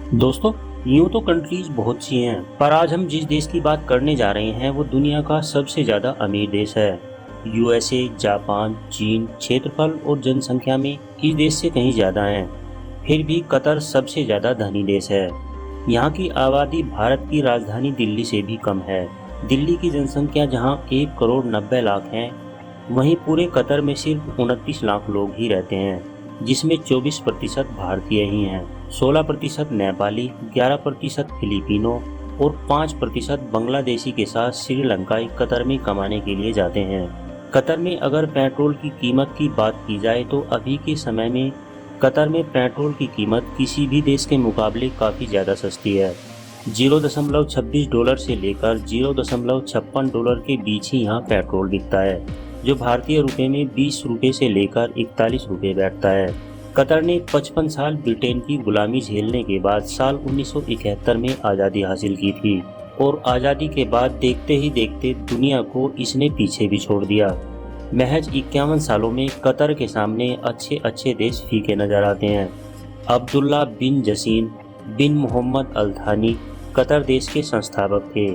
दोस्तों, यूं तो कंट्रीज बहुत सी हैं, पर आज हम जिस देश की बात करने जा रहे हैं वो दुनिया का सबसे ज़्यादा अमीर देश है। यूएसए, जापान, चीन क्षेत्रफल और जनसंख्या में इस देश से कहीं ज़्यादा हैं। फिर भी कतर सबसे ज़्यादा धनी देश है। यहाँ की आबादी भारत की राजधानी दिल्ली से भी कम है। दिल्ली की जनसंख्या जहाँ 1,90,00,000 है, वहीं पूरे कतर में सिर्फ 29 लाख लोग ही रहते हैं, जिसमें 24% भारतीय ही हैं, 16% नेपाली, 11% फिलिपिनो और 5% बांग्लादेशी के साथ श्रीलंकाई कतर में कमाने के लिए जाते हैं। कतर में अगर पेट्रोल की कीमत की बात की जाए तो अभी के समय में कतर में पेट्रोल की कीमत किसी भी देश के मुकाबले काफ़ी ज़्यादा सस्ती है। $0.26 से लेकर $0.56 के बीच ही यहाँ पेट्रोल बिकता है, जो भारतीय रुपए में 20 रुपये से लेकर 41 रुपये बैठता है। कतर ने 55 साल ब्रिटेन की गुलामी झेलने के बाद साल 1971 में आज़ादी हासिल की थी और आज़ादी के बाद देखते ही देखते दुनिया को इसने पीछे भी छोड़ दिया। महज 51 सालों में कतर के सामने अच्छे अच्छे देश फीके नजर आते हैं। अब्दुल्ला बिन जसीन बिन मोहम्मद अल थानी कतर देश के संस्थापक थे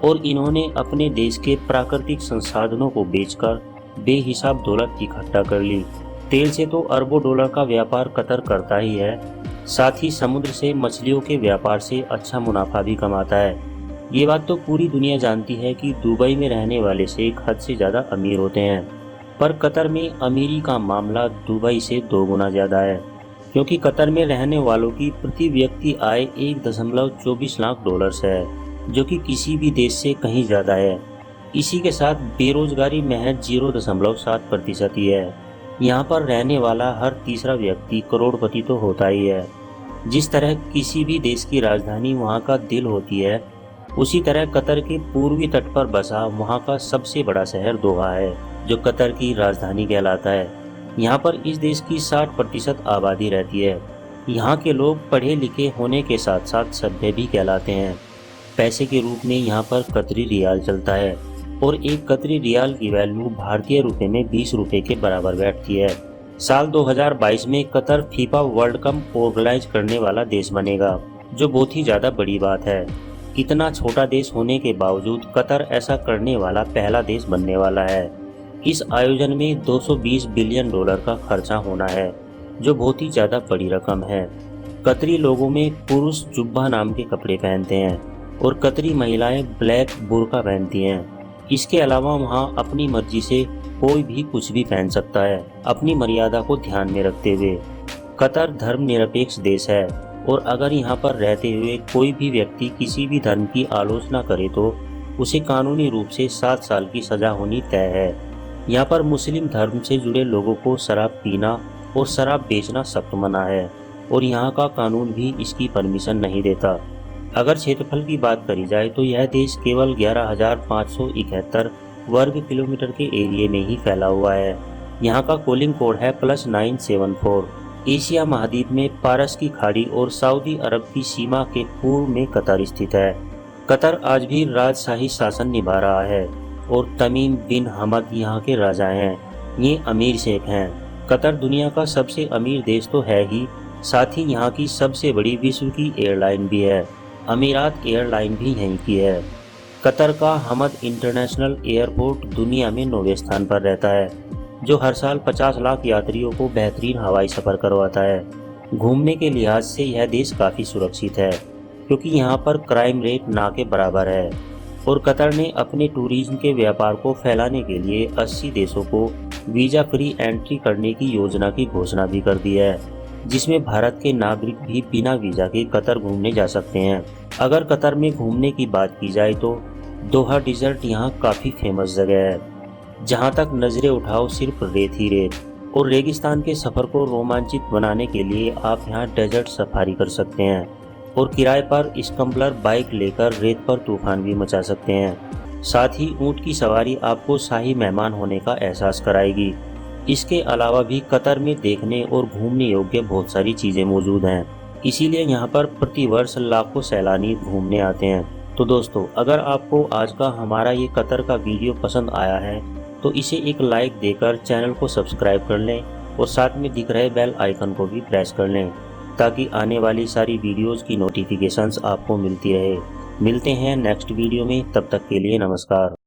और इन्होंने अपने देश के प्राकृतिक संसाधनों को बेचकर बेहिसाब दौलत इकट्ठा कर ली। तेल से तो अरबों डॉलर का व्यापार कतर करता ही है, साथ ही समुद्र से मछलियों के व्यापार से अच्छा मुनाफा भी कमाता है। ये बात तो पूरी दुनिया जानती है कि दुबई में रहने वाले शेख हद से ज़्यादा अमीर होते हैं, पर कतर में अमीरी का मामला दुबई से 2 गुना ज़्यादा है, क्योंकि कतर में रहने वालों की प्रति व्यक्ति आय $1.24 लाख है, जो कि किसी भी देश से कहीं ज़्यादा है। इसी के साथ बेरोजगारी महज 0.7% ही है। यहाँ पर रहने वाला हर तीसरा व्यक्ति करोड़पति तो होता ही है। जिस तरह किसी भी देश की राजधानी वहाँ का दिल होती है, उसी तरह कतर के पूर्वी तट पर बसा वहाँ का सबसे बड़ा शहर दोहा है, जो कतर की राजधानी कहलाता है। यहाँ पर इस देश की 60% आबादी रहती है। यहाँ के लोग पढ़े लिखे होने के साथ साथ सभ्य भी कहलाते हैं। पैसे के रूप में यहाँ पर कतरी रियाल चलता है और एक कतरी रियाल की वैल्यू भारतीय रुपए में 20 रुपये के बराबर बैठती है। साल 2022 में Qatar FIFA world cup organise करने वाला देश बनेगा, जो बहुत ही ज़्यादा बड़ी बात है। इतना छोटा देश होने के बावजूद कतर ऐसा करने वाला पहला देश बनने वाला है। इस आयोजन में $220 बिलियन का खर्चा होना है, जो बहुत ही ज़्यादा बड़ी रकम है। कतरी लोगों में पुरुष जुब्बा नाम के कपड़े पहनते हैं और कतरी महिलाएं ब्लैक बुर्का पहनती हैं। इसके अलावा वहाँ अपनी मर्जी से कोई भी कुछ भी पहन सकता है, अपनी मर्यादा को ध्यान में रखते हुए। कतर धर्मनिरपेक्ष देश है और अगर यहाँ पर रहते हुए कोई भी व्यक्ति किसी भी धर्म की आलोचना करे तो उसे कानूनी रूप से 7 साल की सजा होनी तय है। यहाँ पर मुस्लिम धर्म से जुड़े लोगों को शराब पीना और शराब बेचना सख्त मना है और यहाँ का कानून भी इसकी परमिशन नहीं देता। अगर क्षेत्रफल की बात करी जाए तो यह देश केवल 11,571 वर्ग किलोमीटर के एरिया में ही फैला हुआ है। यहाँ का कोडिंग कोड है +974। एशिया महाद्वीप में पारस की खाड़ी और सऊदी अरब की सीमा के पूर्व में कतर स्थित है। कतर आज भी राजशाही शासन निभा रहा है और तमीम बिन हमद यहाँ के राजा हैं। ये अमीर शेख हैं। कतर दुनिया का सबसे अमीर देश तो है ही, साथ ही यहाँ की सबसे बड़ी विश्व की एयरलाइन भी है। अमीरात एयरलाइन भी यहीं की है। कतर का हमद इंटरनेशनल एयरपोर्ट दुनिया में 9वें स्थान पर रहता है, जो हर साल 50 लाख यात्रियों को बेहतरीन हवाई सफ़र करवाता है। घूमने के लिहाज से यह देश काफ़ी सुरक्षित है, क्योंकि यहाँ पर क्राइम रेट ना के बराबर है और कतर ने अपने टूरिज्म के व्यापार को फैलाने के लिए 80 देशों को वीज़ा फ्री एंट्री करने की योजना की घोषणा भी कर दी है, जिसमें भारत के नागरिक भी बिना वीज़ा के कतर घूमने जा सकते हैं। अगर कतर में घूमने की बात की जाए तो दोहा डिज़र्ट यहाँ काफ़ी फेमस जगह है। जहाँ तक नज़रें उठाओ सिर्फ रेत ही रेत, और रेगिस्तान के सफ़र को रोमांचित बनाने के लिए आप यहाँ डेजर्ट सफारी कर सकते हैं और किराए पर स्कम्बलर बाइक लेकर रेत पर तूफान भी मचा सकते हैं। साथ ही ऊँट की सवारी आपको शाही मेहमान होने का एहसास कराएगी। इसके अलावा भी कतर में देखने और घूमने योग्य बहुत सारी चीज़ें मौजूद हैं, इसीलिए यहाँ पर प्रतिवर्ष लाखों सैलानी घूमने आते हैं। तो दोस्तों, अगर आपको आज का हमारा ये कतर का वीडियो पसंद आया है तो इसे एक लाइक देकर चैनल को सब्सक्राइब कर लें और साथ में दिख रहे बेल आइकन को भी प्रेस कर लें, ताकि आने वाली सारी वीडियोस की नोटिफिकेशंस आपको मिलती रहे। मिलते हैं नेक्स्ट वीडियो में, तब तक के लिए नमस्कार।